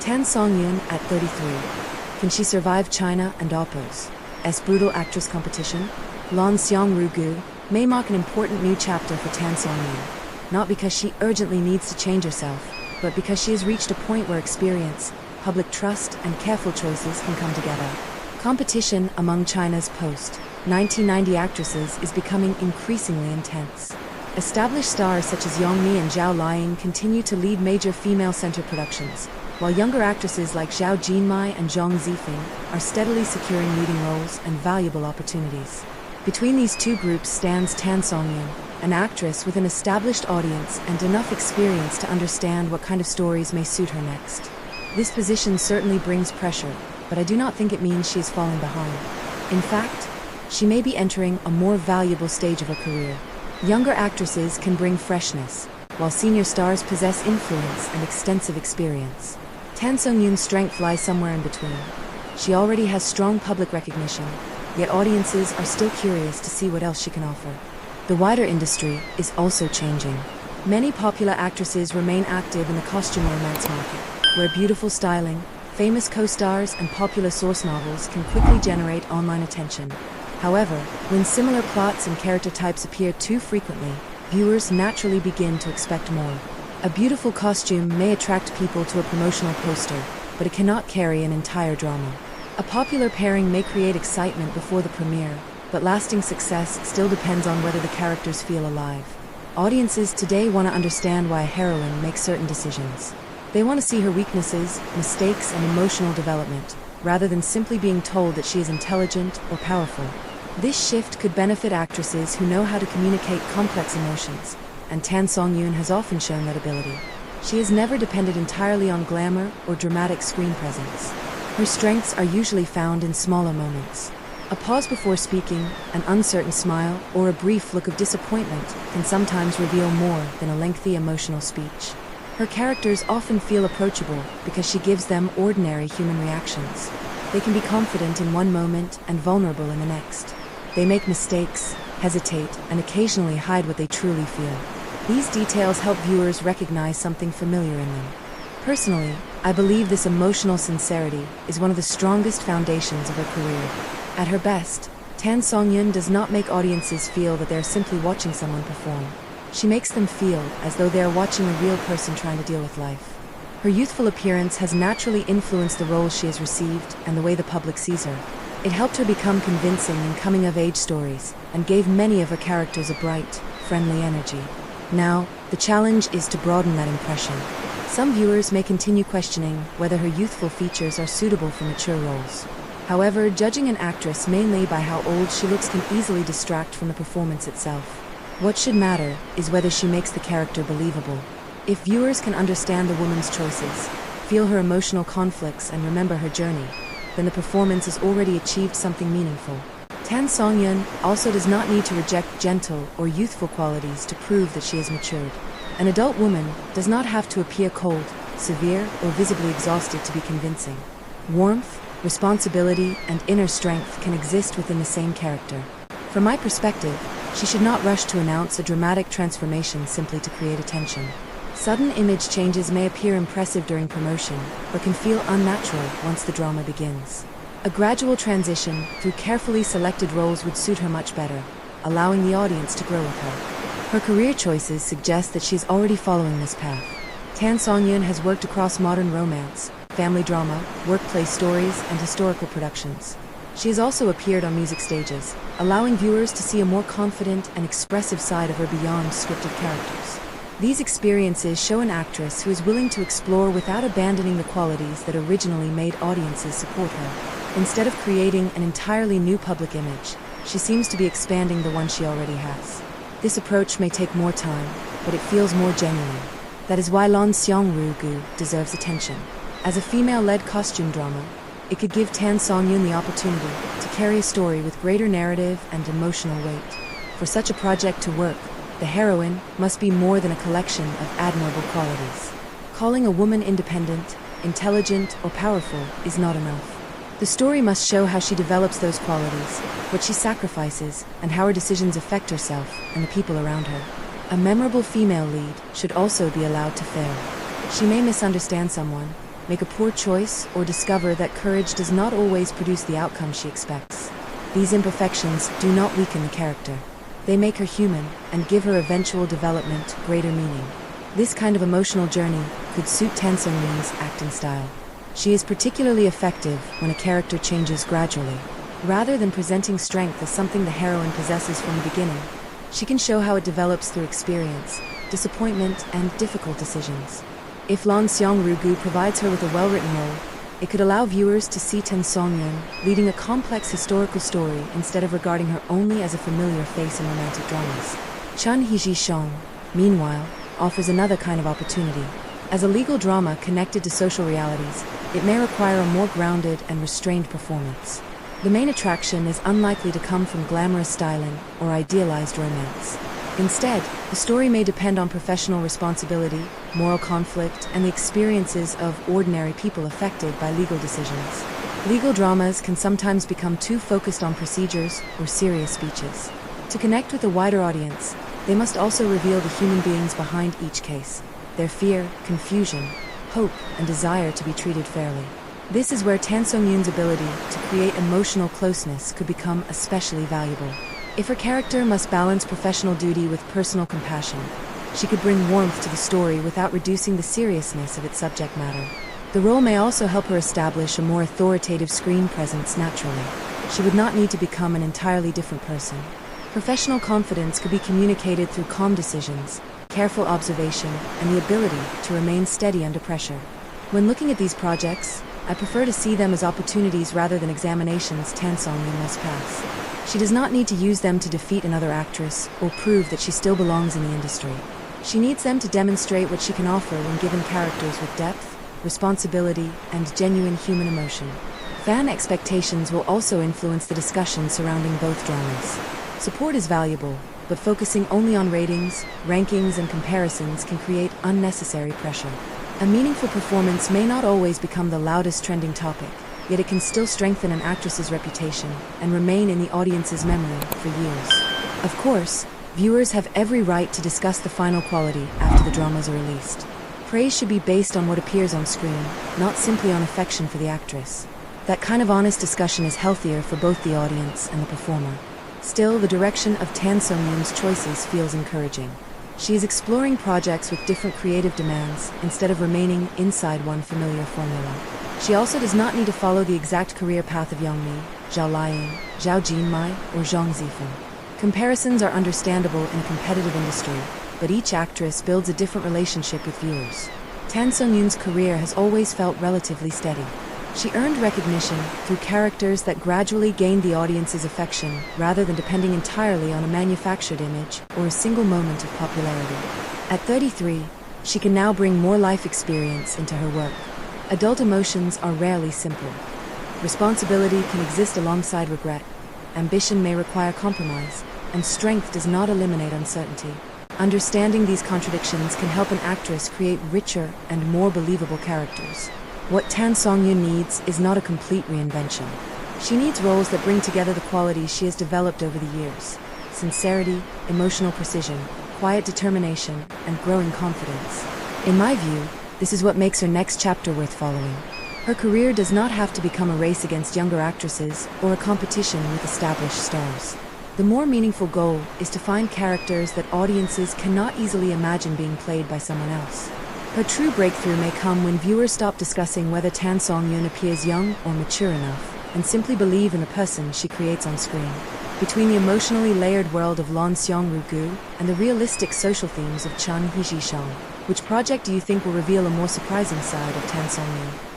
Tan Songyun at 33. Can she survive China and Oppo's brutal actress competition? Lan Xiang Rugu may mark an important new chapter for Tan Songyun, not because she urgently needs to change herself, but because she has reached a point where experience, public trust, and careful choices can come together. Competition among China's post-1990 actresses is becoming increasingly intense. Established stars such as Yang Mi and Zhao Liang continue to lead major female-centered productions, while younger actresses like Zhao Jinmai and Zhang Zifeng are steadily securing leading roles and valuable opportunities. Between these two groups stands Tan Songyun, an actress with an established audience and enough experience to understand what kind of stories may suit her next. This position certainly brings pressure, but I do not think it means she is falling behind. In fact, she may be entering a more valuable stage of her career. Younger actresses can bring freshness, while senior stars possess influence and extensive experience. Tan Songyun's strength lies somewhere in between. She already has strong public recognition, yet audiences are still curious to see what else she can offer. The wider industry is also changing. Many popular actresses remain active in the costume romance market, where beautiful styling, famous co-stars, and popular source novels can quickly generate online attention. However, when similar plots and character types appear too frequently, viewers naturally begin to expect more. A beautiful costume may attract people to a promotional poster, but it cannot carry an entire drama. A popular pairing may create excitement before the premiere, but lasting success still depends on whether the characters feel alive. Audiences today want to understand why a heroine makes certain decisions. They want to see her weaknesses, mistakes, and emotional development, rather than simply being told that she is intelligent or powerful. This shift could benefit actresses who know how to communicate complex emotions, and Tan Songyun has often shown that ability. She has never depended entirely on glamour or dramatic screen presence. Her strengths are usually found in smaller moments. A pause before speaking, an uncertain smile, or a brief look of disappointment can sometimes reveal more than a lengthy emotional speech. Her characters often feel approachable because she gives them ordinary human reactions. They can be confident in one moment and vulnerable in the next. They make mistakes, hesitate, and occasionally hide what they truly feel. These details help viewers recognize something familiar in them. Personally, I believe this emotional sincerity is one of the strongest foundations of her career. At her best, Tan Songyun does not make audiences feel that they are simply watching someone perform. She makes them feel as though they are watching a real person trying to deal with life. Her youthful appearance has naturally influenced the roles she has received and the way the public sees her. It helped her become convincing in coming-of-age stories and gave many of her characters a bright, friendly energy. Now, the challenge is to broaden that impression. Some viewers may continue questioning whether her youthful features are suitable for mature roles. However, judging an actress mainly by how old she looks can easily distract from the performance itself. What should matter is whether she makes the character believable. If viewers can understand the woman's choices, feel her emotional conflicts, and remember her journey, then the performance has already achieved something meaningful. Tan Songyun also does not need to reject gentle or youthful qualities to prove that she has matured. An adult woman does not have to appear cold, severe, or visibly exhausted to be convincing. Warmth, responsibility, and inner strength can exist within the same character. From my perspective, she should not rush to announce a dramatic transformation simply to create attention. Sudden image changes may appear impressive during promotion, but can feel unnatural once the drama begins. A gradual transition through carefully selected roles would suit her much better, allowing the audience to grow with her. Her career choices suggest that she is already following this path. Tan Songyun has worked across modern romance, family drama, workplace stories, and historical productions. She has also appeared on music stages, allowing viewers to see a more confident and expressive side of her beyond scripted characters. These experiences show an actress who is willing to explore without abandoning the qualities that originally made audiences support her. Instead of creating an entirely new public image, she seems to be expanding the one she already has. This approach may take more time, but it feels more genuine. That is why Lan Xiang Rugu deserves attention. As a female-led costume drama, it could give Tan Songyun the opportunity to carry a story with greater narrative and emotional weight. For such a project to work, the heroine must be more than a collection of admirable qualities. Calling a woman independent, intelligent, or powerful is not enough. The story must show how she develops those qualities, what she sacrifices, and how her decisions affect herself and the people around her. A memorable female lead should also be allowed to fail. She may misunderstand someone, make a poor choice, or discover that courage does not always produce the outcome she expects. These imperfections do not weaken the character. They make her human and give her eventual development greater meaning. This kind of emotional journey could suit Tan Songyun's acting style. She is particularly effective when a character changes gradually. Rather than presenting strength as something the heroine possesses from the beginning, she can show how it develops through experience, disappointment, and difficult decisions. If Lan Xiang Rugu provides her with a well-written role, it could allow viewers to see Tan Songyun leading a complex historical story instead of regarding her only as a familiar face in romantic dramas. Chun Xiang, meanwhile, offers another kind of opportunity. As a legal drama connected to social realities, it may require a more grounded and restrained performance. The main attraction is unlikely to come from glamorous styling or idealized romance. Instead, the story may depend on professional responsibility, moral conflict, and the experiences of ordinary people affected by legal decisions. Legal dramas can sometimes become too focused on procedures or serious speeches. To connect with a wider audience, they must also reveal the human beings behind each case, their fear, confusion, hope, and desire to be treated fairly. This is where Tan Songyun's ability to create emotional closeness could become especially valuable. If her character must balance professional duty with personal compassion, she could bring warmth to the story without reducing the seriousness of its subject matter. The role may also help her establish a more authoritative screen presence naturally. She would not need to become an entirely different person. Professional confidence could be communicated through calm decisions, careful observation, and the ability to remain steady under pressure. When looking at these projects, I prefer to see them as opportunities rather than examinations Tan Songyun must pass. She does not need to use them to defeat another actress or prove that she still belongs in the industry. She needs them to demonstrate what she can offer when given characters with depth, responsibility, and genuine human emotion. Fan expectations will also influence the discussion surrounding both dramas. Support is valuable, but focusing only on ratings, rankings, and comparisons can create unnecessary pressure. A meaningful performance may not always become the loudest trending topic, yet it can still strengthen an actress's reputation and remain in the audience's memory for years. Of course, viewers have every right to discuss the final quality after the dramas are released. Praise should be based on what appears on screen, not simply on affection for the actress. That kind of honest discussion is healthier for both the audience and the performer. Still, the direction of Tan Songyun's choices feels encouraging. She is exploring projects with different creative demands instead of remaining inside one familiar formula. She also does not need to follow the exact career path of Yang Mi, Zhao, Zhao Jinmai, or Zhang Zifeng. Comparisons are understandable in a competitive industry, but each actress builds a different relationship with viewers. Tan Songyun's career has always felt relatively steady. She earned recognition through characters that gradually gained the audience's affection rather than depending entirely on a manufactured image or a single moment of popularity. At 33, she can now bring more life experience into her work. Adult emotions are rarely simple. Responsibility can exist alongside regret, ambition may require compromise, and strength does not eliminate uncertainty. Understanding these contradictions can help an actress create richer and more believable characters. What Tan Songyun needs is not a complete reinvention. She needs roles that bring together the qualities she has developed over the years: sincerity, emotional precision, quiet determination, and growing confidence. In my view, this is what makes her next chapter worth following. Her career does not have to become a race against younger actresses or a competition with established stars. The more meaningful goal is to find characters that audiences cannot easily imagine being played by someone else. Her true breakthrough may come when viewers stop discussing whether Tan Songyun appears young or mature enough, and simply believe in the person she creates on screen. Between the emotionally layered world of Lan Xiang Rugu and the realistic social themes of Chun Xiang, which project do you think will reveal a more surprising side of Tan Songyun?